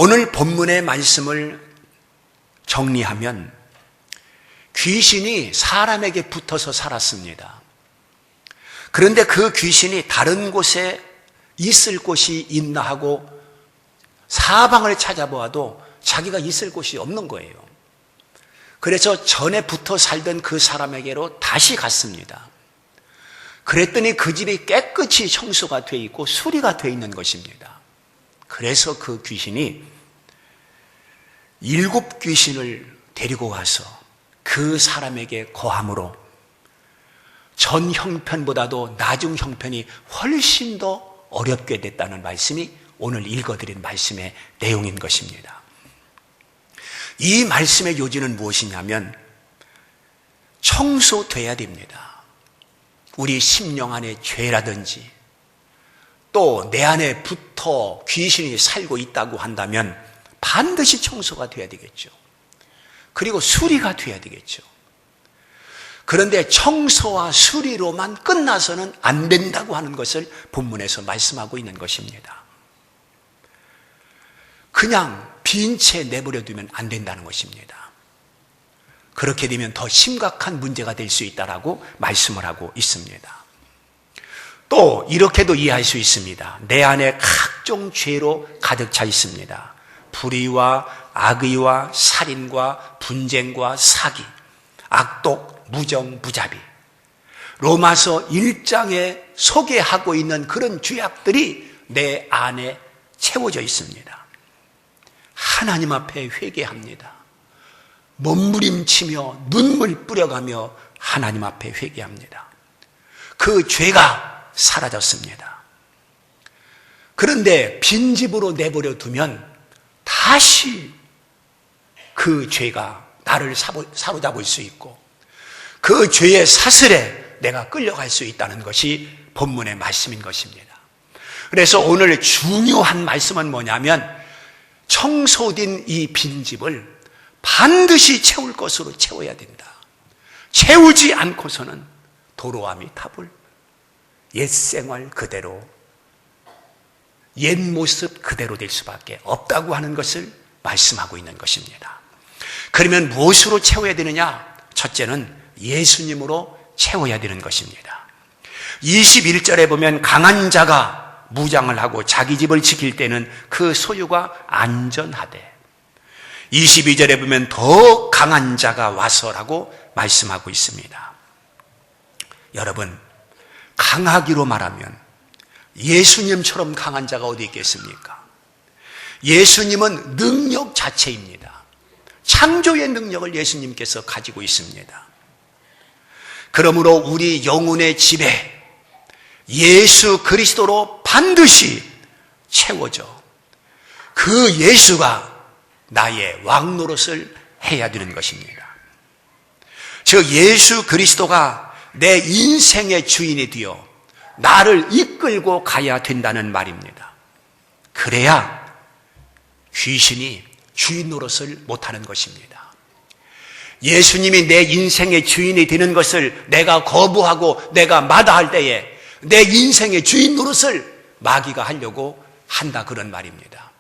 오늘 본문의 말씀을 정리하면 귀신이 사람에게 붙어서 살았습니다. 그런데 그 귀신이 다른 곳에 있을 곳이 있나 하고 사방을 찾아보아도 자기가 있을 곳이 없는 거예요. 그래서 전에 붙어 살던 그 사람에게로 다시 갔습니다. 그랬더니 그 집이 깨끗이 청소가 되어 있고 수리가 되어 있는 것입니다. 그래서 그 귀신이 7 귀신을 데리고 와서 그 사람에게 거함으로 전 형편보다도 나중 형편이 훨씬 더 어렵게 됐다는 말씀이 오늘 읽어드린 말씀의 내용인 것입니다. 이 말씀의 요지는 무엇이냐면 청소돼야 됩니다. 우리 심령 안에 죄라든지 또 내 안에 붙어 귀신이 살고 있다고 한다면 반드시 청소가 돼야 되겠죠. 그리고 수리가 돼야 되겠죠. 그런데 청소와 수리로만 끝나서는 안 된다고 하는 것을 본문에서 말씀하고 있는 것입니다. 그냥 빈 채 내버려 두면 안 된다는 것입니다. 그렇게 되면 더 심각한 문제가 될 수 있다라고 말씀을 하고 있습니다. 또 이렇게도 이해할 수 있습니다. 내 안에 각종 죄로 가득 차 있습니다. 불의와 악의와 살인과 분쟁과 사기, 악독, 무정, 무자비. 로마서 1장에 소개하고 있는 그런 죄악들이 내 안에 채워져 있습니다. 하나님 앞에 회개합니다. 몸부림치며 눈물 뿌려가며 하나님 앞에 회개합니다. 그 죄가 사라졌습니다. 그런데 빈집으로 내버려 두면 다시 그 죄가 나를 사로잡을 수 있고 그 죄의 사슬에 내가 끌려갈 수 있다는 것이 본문의 말씀인 것입니다. 그래서 오늘 중요한 말씀은 뭐냐면 청소된 이 빈집을 반드시 채울 것으로 채워야 된다. 채우지 않고서는 도로아미 타불, 옛 생활 그대로, 옛 모습 그대로 될 수밖에 없다고 하는 것을 말씀하고 있는 것입니다. 그러면 무엇으로 채워야 되느냐? 첫째는 예수님으로 채워야 되는 것입니다. 21절에 보면 강한 자가 무장을 하고 자기 집을 지킬 때는 그 소유가 안전하되, 22절에 보면 더 강한 자가 와서라고 말씀하고 있습니다. 여러분, 강하기로 말하면 예수님처럼 강한 자가 어디 있겠습니까? 예수님은 능력 자체입니다. 창조의 능력을 예수님께서 가지고 있습니다. 그러므로 우리 영혼의 집에 예수 그리스도로 반드시 채워져 그 예수가 나의 왕 노릇을 해야 되는 것입니다. 즉 예수 그리스도가 내 인생의 주인이 되어 나를 이끌고 가야 된다는 말입니다. 그래야 귀신이 주인 노릇을 못하는 것입니다. 예수님이 내 인생의 주인이 되는 것을 내가 거부하고 내가 마다할 때에 내 인생의 주인 노릇을 마귀가 하려고 한다, 그런 말입니다.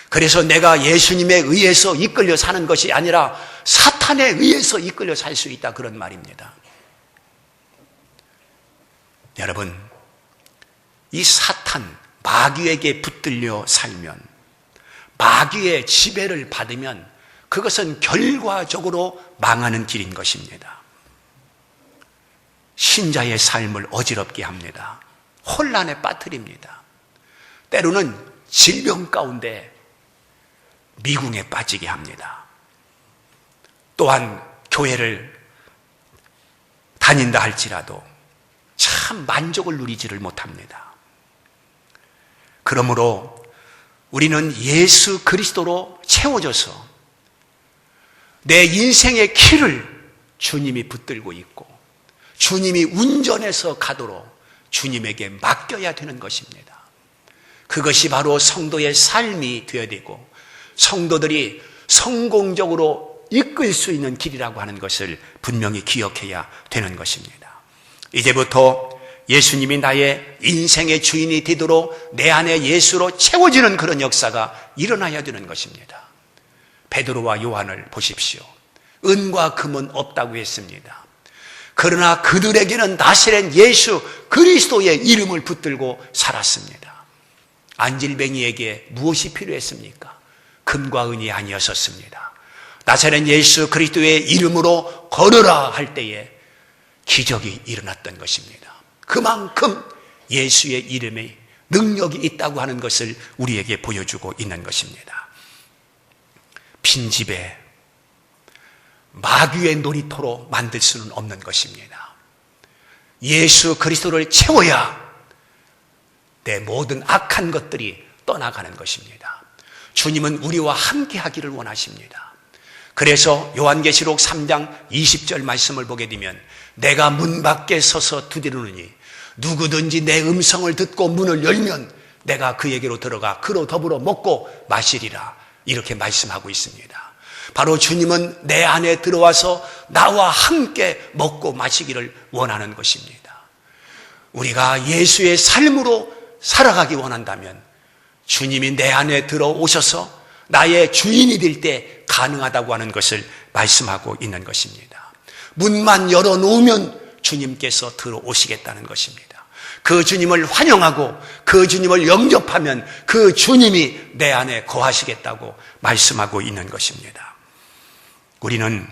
그래서 내가 예수님에 의해서 이끌려 사는 것이 아니라 사탄에 의해서 이끌려 살 수 있다, 그런 말입니다. 여러분, 이 사탄, 마귀에게 붙들려 살면, 마귀의 지배를 받으면 그것은 결과적으로 망하는 길인 것입니다. 신자의 삶을 어지럽게 합니다. 혼란에 빠뜨립니다. 때로는 질병 가운데 미궁에 빠지게 합니다. 또한 교회를 다닌다 할지라도 참 만족을 누리지를 못합니다. 그러므로 우리는 예수 그리스도로 채워져서 내 인생의 키를 주님이 붙들고 있고 주님이 운전해서 가도록 주님에게 맡겨야 되는 것입니다. 그것이 바로 성도의 삶이 되어야 되고 성도들이 성공적으로 이끌 수 있는 길이라고 하는 것을 분명히 기억해야 되는 것입니다. 이제부터 예수님이 나의 인생의 주인이 되도록 내 안에 예수로 채워지는 그런 역사가 일어나야 되는 것입니다. 베드로와 요한을 보십시오. 은과 금은 없다고 했습니다. 그러나 그들에게는 나사렛 예수 그리스도의 이름을 붙들고 살았습니다. 안질뱅이에게 무엇이 필요했습니까? 금과 은이 아니었었습니다. 나사렛 예수 그리스도의 이름으로 걸으라 할 때에 기적이 일어났던 것입니다. 그만큼 예수의 이름에 능력이 있다고 하는 것을 우리에게 보여주고 있는 것입니다. 빈집에 마귀의 놀이터로 만들 수는 없는 것입니다. 예수 그리스도를 채워야 내 모든 악한 것들이 떠나가는 것입니다. 주님은 우리와 함께 하기를 원하십니다. 그래서 요한계시록 3장 20절 말씀을 보게 되면 내가 문 밖에 서서 두드리노니 누구든지 내 음성을 듣고 문을 열면 내가 그에게로 들어가 그로 더불어 먹고 마시리라, 이렇게 말씀하고 있습니다. 바로 주님은 내 안에 들어와서 나와 함께 먹고 마시기를 원하는 것입니다. 우리가 예수의 삶으로 살아가기 원한다면 주님이 내 안에 들어오셔서 나의 주인이 될 때 가능하다고 하는 것을 말씀하고 있는 것입니다. 문만 열어놓으면 주님께서 들어오시겠다는 것입니다. 그 주님을 환영하고 그 주님을 영접하면 그 주님이 내 안에 거하시겠다고 말씀하고 있는 것입니다. 우리는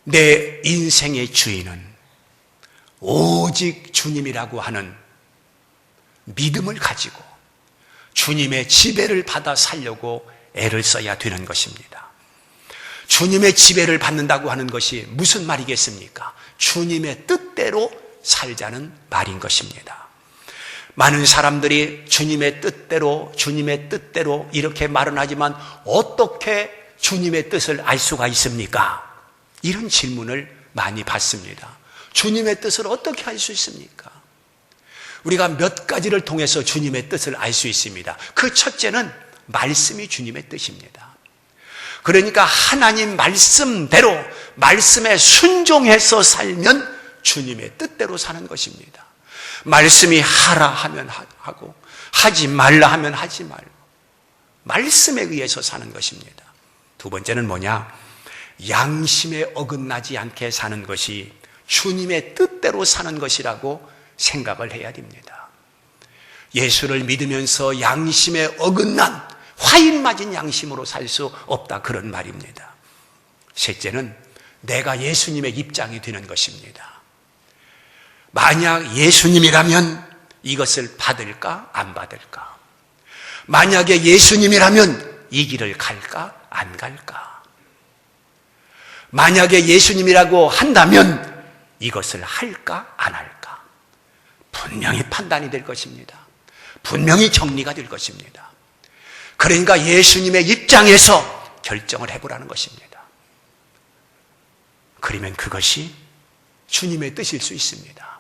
내 인생의 주인은 오직 주님이라고 하는 믿음을 가지고 주님의 지배를 받아 살려고 애를 써야 되는 것입니다. 주님의 지배를 받는다고 하는 것이 무슨 말이겠습니까? 주님의 뜻대로 살자는 말인 것입니다. 많은 사람들이 주님의 뜻대로 이렇게 말은 하지만 어떻게 주님의 뜻을 알 수가 있습니까? 이런 질문을 많이 받습니다. 주님의 뜻을 어떻게 알 수 있습니까? 우리가 몇 가지를 통해서 주님의 뜻을 알 수 있습니다. 그 첫째는 말씀이 주님의 뜻입니다. 그러니까 하나님 말씀대로 말씀에 순종해서 살면 주님의 뜻대로 사는 것입니다. 말씀이 하라 하면 하고 하지 말라 하면 하지 말고 말씀에 의해서 사는 것입니다. 두 번째는 뭐냐? 양심에 어긋나지 않게 사는 것이 주님의 뜻대로 사는 것이라고 생각을 해야 됩니다. 예수를 믿으면서 양심에 어긋난 화인 맞은 양심으로 살 수 없다, 그런 말입니다. 셋째는 내가 예수님의 입장이 되는 것입니다. 만약 예수님이라면 이것을 받을까 안 받을까? 만약에 예수님이라면 이 길을 갈까 안 갈까? 만약에 예수님이라고 한다면 이것을 할까 안 할까? 분명히 판단이 될 것입니다. 분명히 정리가 될 것입니다. 그러니까 예수님의 입장에서 결정을 해보라는 것입니다. 그러면 그것이 주님의 뜻일 수 있습니다.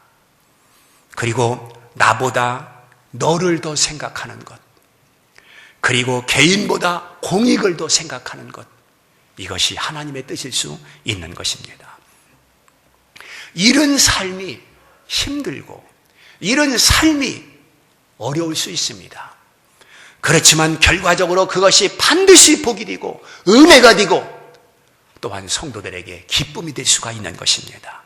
그리고 나보다 너를 더 생각하는 것, 그리고 개인보다 공익을 더 생각하는 것, 이것이 하나님의 뜻일 수 있는 것입니다. 이런 삶이 힘들고 이런 삶이 어려울 수 있습니다. 그렇지만 결과적으로 그것이 반드시 복이 되고 은혜가 되고 또한 성도들에게 기쁨이 될 수가 있는 것입니다.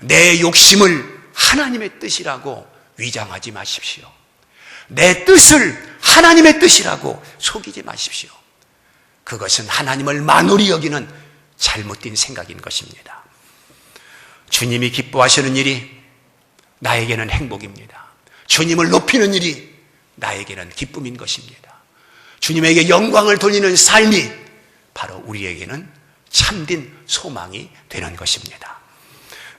내 욕심을 하나님의 뜻이라고 위장하지 마십시오. 내 뜻을 하나님의 뜻이라고 속이지 마십시오. 그것은 하나님을 만홀히 여기는 잘못된 생각인 것입니다. 주님이 기뻐하시는 일이 나에게는 행복입니다. 주님을 높이는 일이 나에게는 기쁨인 것입니다. 주님에게 영광을 돌리는 삶이 바로 우리에게는 참된 소망이 되는 것입니다.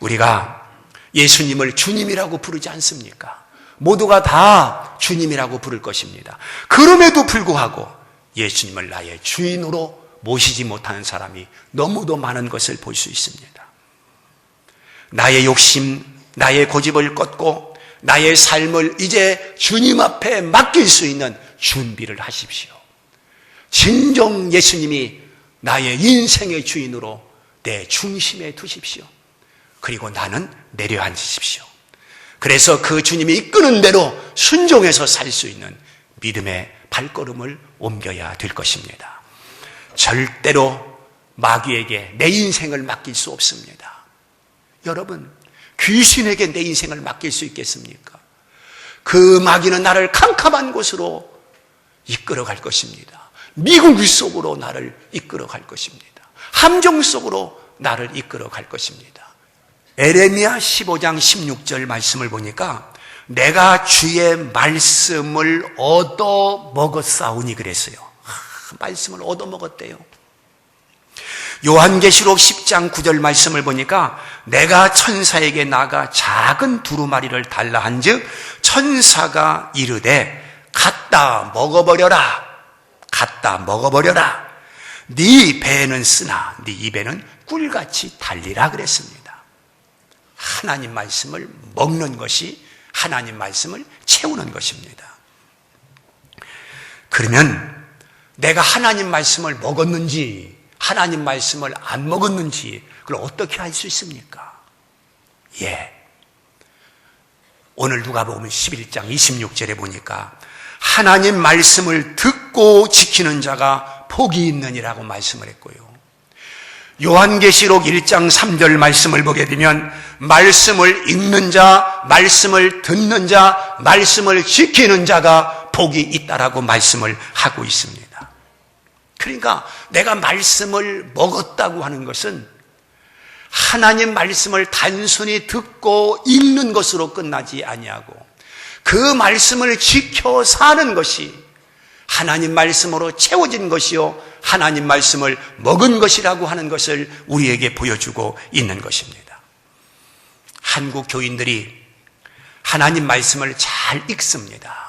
우리가 예수님을 주님이라고 부르지 않습니까? 모두가 다 주님이라고 부를 것입니다. 그럼에도 불구하고 예수님을 나의 주인으로 모시지 못하는 사람이 너무도 많은 것을 볼 수 있습니다. 나의 욕심, 나의 고집을 꺾고 나의 삶을 이제 주님 앞에 맡길 수 있는 준비를 하십시오. 진정 예수님이 나의 인생의 주인으로 내 중심에 두십시오. 그리고 나는 내려앉으십시오. 그래서 그 주님이 이끄는 대로 순종해서 살 수 있는 믿음의 발걸음을 옮겨야 될 것입니다. 절대로 마귀에게 내 인생을 맡길 수 없습니다. 여러분, 귀신에게 내 인생을 맡길 수 있겠습니까? 그 마귀는 나를 캄캄한 곳으로 이끌어 갈 것입니다. 미궁 속으로 나를 이끌어 갈 것입니다. 함정 속으로 나를 이끌어 갈 것입니다. 에레미야 15장 16절 말씀을 보니까 내가 주의 말씀을 얻어 먹었사오니 그랬어요. 말씀을 얻어 먹었대요. 요한계시록 10장 9절 말씀을 보니까 내가 천사에게 나가 작은 두루마리를 달라 한즉 천사가 이르되 갖다 먹어버려라. 갖다 먹어버려라. 네 배는 쓰나 네 입에는 꿀같이 달리라 그랬습니다. 하나님 말씀을 먹는 것이 하나님 말씀을 채우는 것입니다. 그러면 내가 하나님 말씀을 먹었는지 하나님 말씀을 안 먹었는지 그걸 어떻게 알 수 있습니까? 오늘 누가복음 11장 26절에 보니까 하나님 말씀을 듣고 지키는 자가 복이 있느니라고 말씀을 했고요. 요한계시록 1장 3절 말씀을 보게 되면 말씀을 읽는 자, 말씀을 듣는 자, 말씀을 지키는 자가 복이 있다라고 말씀을 하고 있습니다. 그러니까 내가 말씀을 먹었다고 하는 것은 하나님 말씀을 단순히 듣고 읽는 것으로 끝나지 아니하고 그 말씀을 지켜 사는 것이 하나님 말씀으로 채워진 것이요 하나님 말씀을 먹은 것이라고 하는 것을 우리에게 보여주고 있는 것입니다. 한국 교인들이 하나님 말씀을 잘 읽습니다.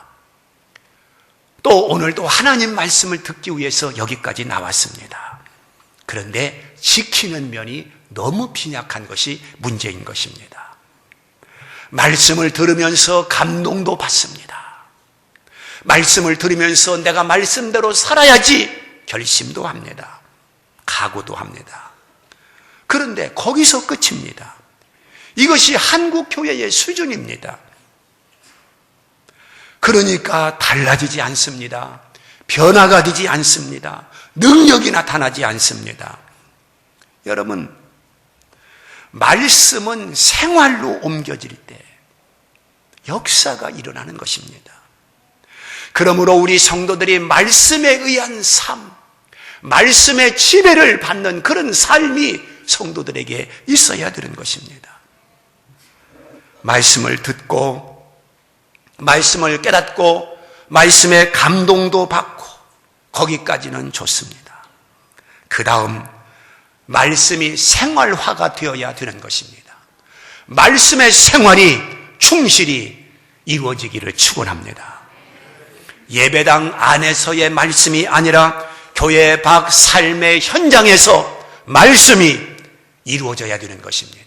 또 오늘도 하나님 말씀을 듣기 위해서 여기까지 나왔습니다. 그런데 지키는 면이 너무 빈약한 것이 문제인 것입니다. 말씀을 들으면서 감동도 받습니다. 말씀을 들으면서 내가 말씀대로 살아야지 결심도 합니다. 각오도 합니다. 그런데 거기서 끝입니다. 이것이 한국 교회의 수준입니다. 그러니까 달라지지 않습니다. 변화가 되지 않습니다. 능력이 나타나지 않습니다. 여러분, 말씀은 생활로 옮겨질 때 역사가 일어나는 것입니다. 그러므로 우리 성도들이 말씀에 의한 삶, 말씀의 지배를 받는 그런 삶이 성도들에게 있어야 되는 것입니다. 말씀을 듣고 말씀을 깨닫고 말씀의 감동도 받고 거기까지는 좋습니다. 그 다음 말씀이 생활화가 되어야 되는 것입니다. 말씀의 생활이 충실히 이루어지기를 축원합니다. 예배당 안에서의 말씀이 아니라 교회 밖 삶의 현장에서 말씀이 이루어져야 되는 것입니다.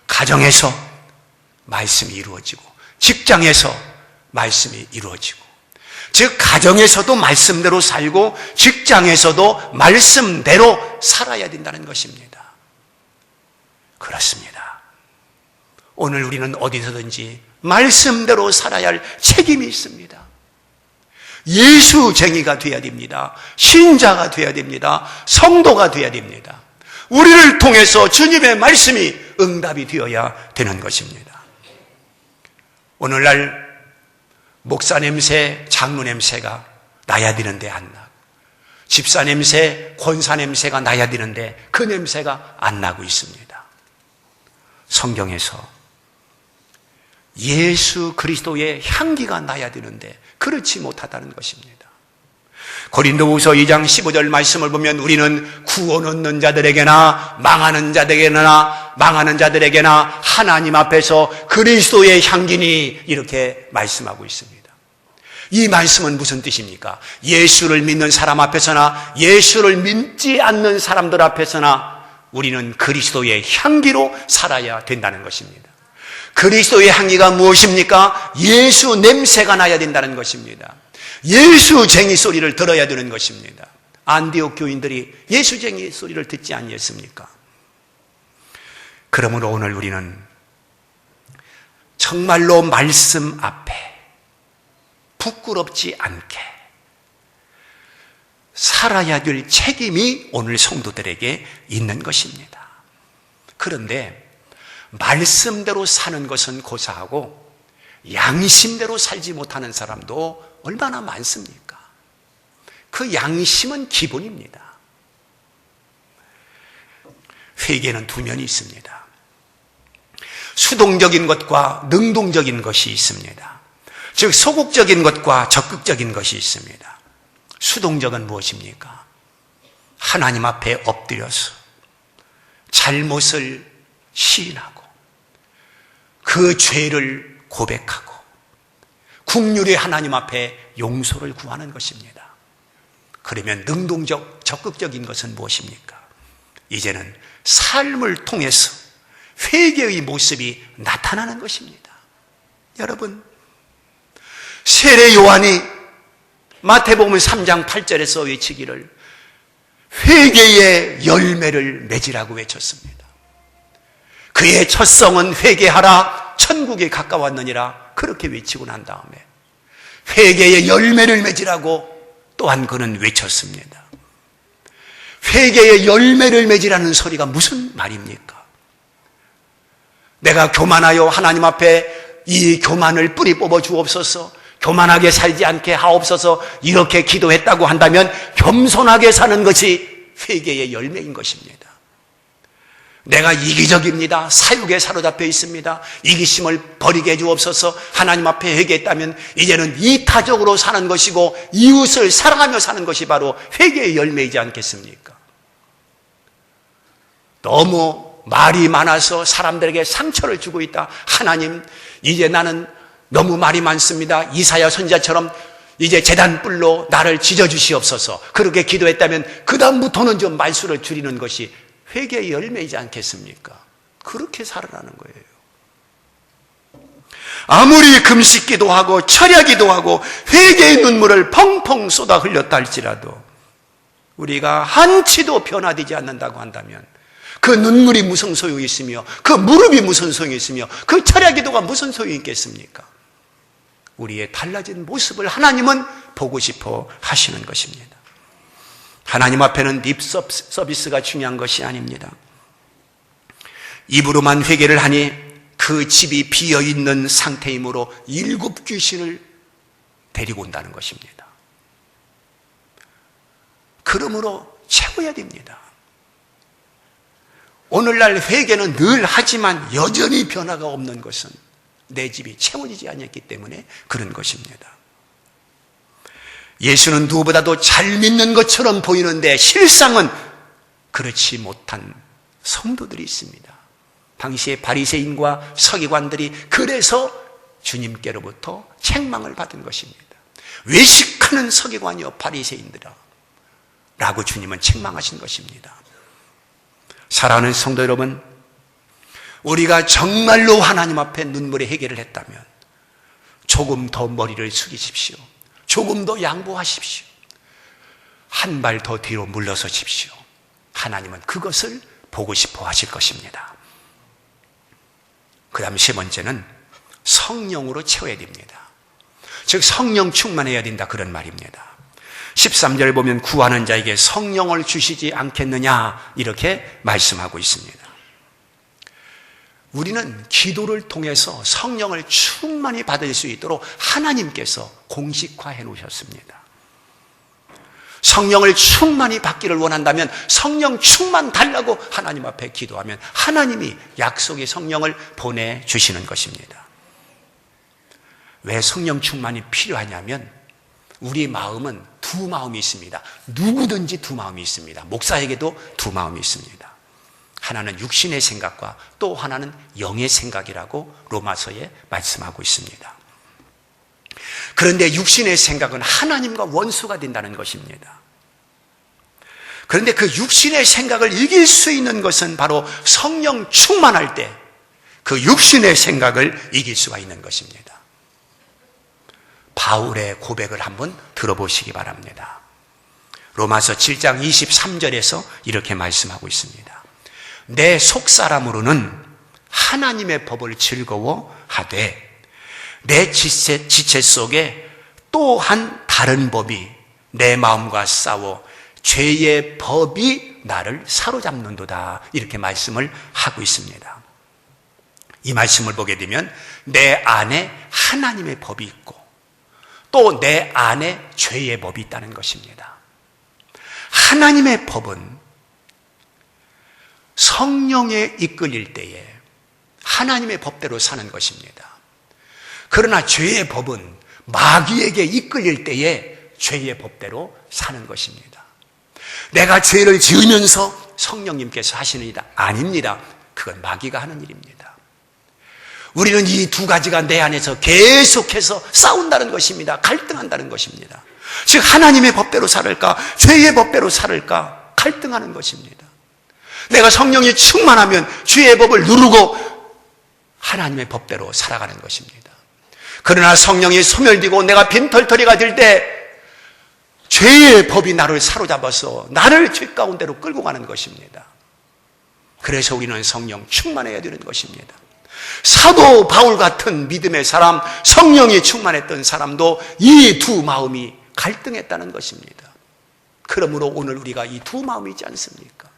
가정에서 말씀이 이루어지고 직장에서 말씀이 이루어지고 즉 가정에서도 말씀대로 살고 직장에서도 말씀대로 살아야 된다는 것입니다. 그렇습니다. 오늘 우리는 어디서든지 말씀대로 살아야 할 책임이 있습니다. 예수쟁이가 되어야 됩니다. 신자가 되어야 됩니다. 성도가 되어야 됩니다. 우리를 통해서 주님의 말씀이 응답이 되어야 되는 것입니다. 오늘날 목사 냄새, 장로 냄새가 나야 되는데 안 나고 집사 냄새, 권사 냄새가 나야 되는데 그 냄새가 안 나고 있습니다. 성경에서 예수 그리스도의 향기가 나야 되는데 그렇지 못하다는 것입니다. 고린도후서 2장 15절 말씀을 보면 우리는 구원 얻는 자들에게나 망하는 자들에게나 하나님 앞에서 그리스도의 향기니 이렇게 말씀하고 있습니다. 이 말씀은 무슨 뜻입니까? 예수를 믿는 사람 앞에서나 예수를 믿지 않는 사람들 앞에서나 우리는 그리스도의 향기로 살아야 된다는 것입니다. 그리스도의 향기가 무엇입니까? 예수 냄새가 나야 된다는 것입니다. 예수쟁이 소리를 들어야 되는 것입니다. 안디옥 교인들이 예수쟁이 소리를 듣지 아니했습니까? 그러므로 오늘 우리는 정말로 말씀 앞에 부끄럽지 않게 살아야 될 책임이 오늘 성도들에게 있는 것입니다. 그런데 말씀대로 사는 것은 고사하고 양심대로 살지 못하는 사람도 얼마나 많습니까? 그 양심은 기본입니다. 회개는 두 면이 있습니다. 수동적인 것과 능동적인 것이 있습니다. 즉 소극적인 것과 적극적인 것이 있습니다. 수동적은 무엇입니까? 하나님 앞에 엎드려서 잘못을 시인하고 그 죄를 고백하고 긍휼히 하나님 앞에 용서를 구하는 것입니다. 그러면 능동적, 적극적인 것은 무엇입니까? 이제는 삶을 통해서 회개의 모습이 나타나는 것입니다. 여러분, 세례 요한이 마태복음 3장 8절에서 외치기를 회개의 열매를 맺으라고 외쳤습니다. 그의 첫성은 회개하라 천국에 가까웠느니라 그렇게 외치고 난 다음에 회개의 열매를 맺으라고 또한 그는 외쳤습니다. 회개의 열매를 맺으라는 소리가 무슨 말입니까? 내가 교만하여 하나님 앞에 이 교만을 뿌리 뽑아 주옵소서, 교만하게 살지 않게 하옵소서 이렇게 기도했다고 한다면 겸손하게 사는 것이 회개의 열매인 것입니다. 내가 이기적입니다. 사욕에 사로잡혀 있습니다. 이기심을 버리게 해주옵소서. 하나님 앞에 회개했다면 이제는 이타적으로 사는 것이고 이웃을 사랑하며 사는 것이 바로 회개의 열매이지 않겠습니까? 너무 말이 많아서 사람들에게 상처를 주고 있다. 하나님, 이제 나는 너무 말이 많습니다. 이사야 선지자처럼 이제 제단불로 나를 지져주시옵소서. 그렇게 기도했다면 그 다음부터는 좀 말수를 줄이는 것이 회개의 열매이지 않겠습니까? 그렇게 살아라는 거예요. 아무리 금식기도 하고 철야기도 하고 회개의 눈물을 펑펑 쏟아 흘렸다 할지라도 우리가 한치도 변화되지 않는다고 한다면 그 눈물이 무슨 소용이 있으며 그 무릎이 무슨 소용이 있으며 그 철야기도가 무슨 소용이 있겠습니까? 우리의 달라진 모습을 하나님은 보고 싶어 하시는 것입니다. 하나님 앞에는 립 서비스가 중요한 것이 아닙니다. 입으로만 회개를 하니 그 집이 비어있는 상태이므로 7 귀신을 데리고 온다는 것입니다. 그러므로 채워야 됩니다. 오늘날 회개는 늘 하지만 여전히 변화가 없는 것은 내 집이 채워지지 않았기 때문에 그런 것입니다. 예수는 누구보다도 잘 믿는 것처럼 보이는데 실상은 그렇지 못한 성도들이 있습니다. 당시에 바리새인과 서기관들이 그래서 주님께로부터 책망을 받은 것입니다. 외식하는 서기관이여 바리새인들아 라고 주님은 책망하신 것입니다. 사랑하는 성도 여러분, 우리가 정말로 하나님 앞에 눈물의 회개를 했다면 조금 더 머리를 숙이십시오. 조금 더 양보하십시오. 한 발 더 뒤로 물러서십시오. 하나님은 그것을 보고 싶어 하실 것입니다. 그 다음 세 번째는 성령으로 채워야 됩니다. 즉 성령 충만해야 된다 그런 말입니다. 13절 보면 구하는 자에게 성령을 주시지 않겠느냐 이렇게 말씀하고 있습니다. 우리는 기도를 통해서 성령을 충만히 받을 수 있도록 하나님께서 공식화해 놓으셨습니다. 성령을 충만히 받기를 원한다면 성령 충만 달라고 하나님 앞에 기도하면 하나님이 약속의 성령을 보내주시는 것입니다. 왜 성령 충만이 필요하냐면 우리 마음은 두 마음이 있습니다. 누구든지 두 마음이 있습니다. 목사에게도 두 마음이 있습니다. 하나는 육신의 생각과 또 하나는 영의 생각이라고 로마서에 말씀하고 있습니다. 그런데 육신의 생각은 하나님과 원수가 된다는 것입니다. 그런데 그 육신의 생각을 이길 수 있는 것은 바로 성령 충만할 때 그 육신의 생각을 이길 수가 있는 것입니다. 바울의 고백을 한번 들어보시기 바랍니다. 로마서 7장 23절에서 이렇게 말씀하고 있습니다. 내 속사람으로는 하나님의 법을 즐거워하되 내 지체 속에 또한 다른 법이 내 마음과 싸워 죄의 법이 나를 사로잡는도다. 이렇게 말씀을 하고 있습니다. 이 말씀을 보게 되면 내 안에 하나님의 법이 있고 또 내 안에 죄의 법이 있다는 것입니다. 하나님의 법은 성령에 이끌릴 때에 하나님의 법대로 사는 것입니다. 그러나 죄의 법은 마귀에게 이끌릴 때에 죄의 법대로 사는 것입니다. 내가 죄를 지으면서 성령님께서 하시는 일 아닙니다. 그건 마귀가 하는 일입니다. 우리는 이 두 가지가 내 안에서 계속해서 싸운다는 것입니다. 갈등한다는 것입니다. 즉 하나님의 법대로 살을까 죄의 법대로 살을까 갈등하는 것입니다. 내가 성령이 충만하면 죄의 법을 누르고 하나님의 법대로 살아가는 것입니다. 그러나 성령이 소멸되고 내가 빈털터리가 될 때 죄의 법이 나를 사로잡아서 나를 죄 가운데로 끌고 가는 것입니다. 그래서 우리는 성령 충만해야 되는 것입니다. 사도 바울 같은 믿음의 사람, 성령이 충만했던 사람도 이 두 마음이 갈등했다는 것입니다. 그러므로 오늘 우리가 이 두 마음이 있지 않습니까?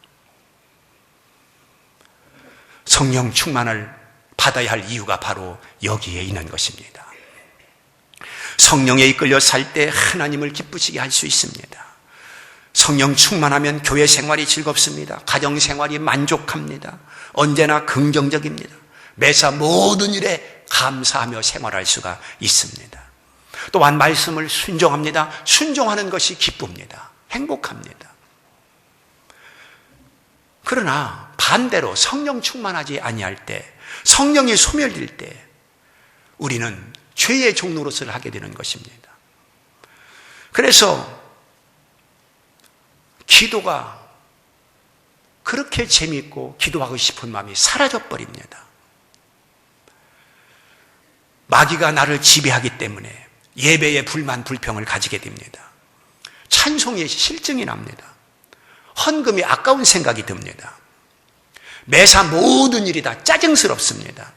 성령 충만을 받아야 할 이유가 바로 여기에 있는 것입니다. 성령에 이끌려 살 때 하나님을 기쁘시게 할 수 있습니다. 성령 충만하면 교회 생활이 즐겁습니다. 가정 생활이 만족합니다. 언제나 긍정적입니다. 매사 모든 일에 감사하며 생활할 수가 있습니다. 또한 말씀을 순종합니다. 순종하는 것이 기쁩니다. 행복합니다. 그러나 반대로 성령 충만하지 아니할 때, 성령이 소멸될 때 우리는 죄의 종노릇을 하게 되는 것입니다. 그래서 기도가 그렇게 재미있고 기도하고 싶은 마음이 사라져버립니다. 마귀가 나를 지배하기 때문에 예배에 불만 불평을 가지게 됩니다. 찬송에 실증이 납니다. 헌금이 아까운 생각이 듭니다. 매사 모든 일이 다 짜증스럽습니다.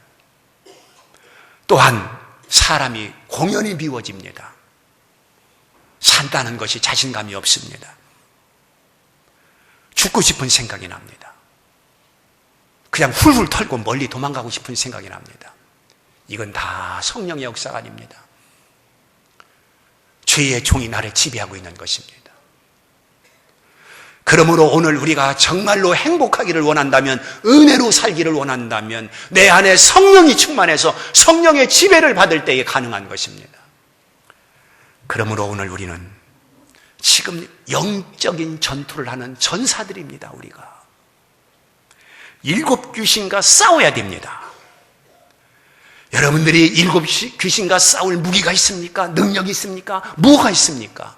또한 사람이 공연히 미워집니다. 산다는 것이 자신감이 없습니다. 죽고 싶은 생각이 납니다. 그냥 훌훌 털고 멀리 도망가고 싶은 생각이 납니다. 이건 다 성령의 역사가 아닙니다. 죄의 종이 나를 지배하고 있는 것입니다. 그러므로 오늘 우리가 정말로 행복하기를 원한다면, 은혜로 살기를 원한다면 내 안에 성령이 충만해서 성령의 지배를 받을 때에 가능한 것입니다. 그러므로 오늘 우리는 지금 영적인 전투를 하는 전사들입니다. 우리가 7 귀신과 싸워야 됩니다. 여러분들이 7 귀신과 싸울 무기가 있습니까? 능력이 있습니까? 뭐가 있습니까?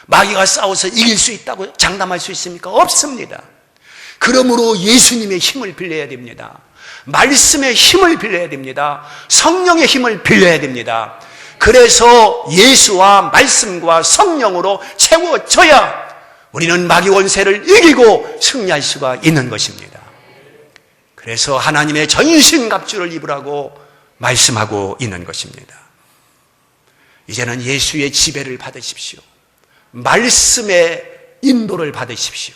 마귀가 싸워서 이길 수 있다고 장담할 수 있습니까? 없습니다. 그러므로 예수님의 힘을 빌려야 됩니다. 말씀의 힘을 빌려야 됩니다. 성령의 힘을 빌려야 됩니다. 그래서 예수와 말씀과 성령으로 채워져야 우리는 마귀 원세를 이기고 승리할 수가 있는 것입니다. 그래서 하나님의 전신갑주를 입으라고 말씀하고 있는 것입니다. 이제는 예수의 지배를 받으십시오. 말씀의 인도를 받으십시오.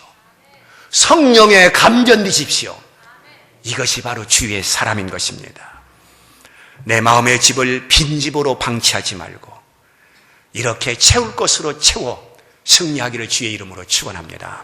성령에 감전되십시오. 이것이 바로 주의 사람인 것입니다. 내 마음의 집을 빈집으로 방치하지 말고 이렇게 채울 것으로 채워 승리하기를 주의 이름으로 축원합니다.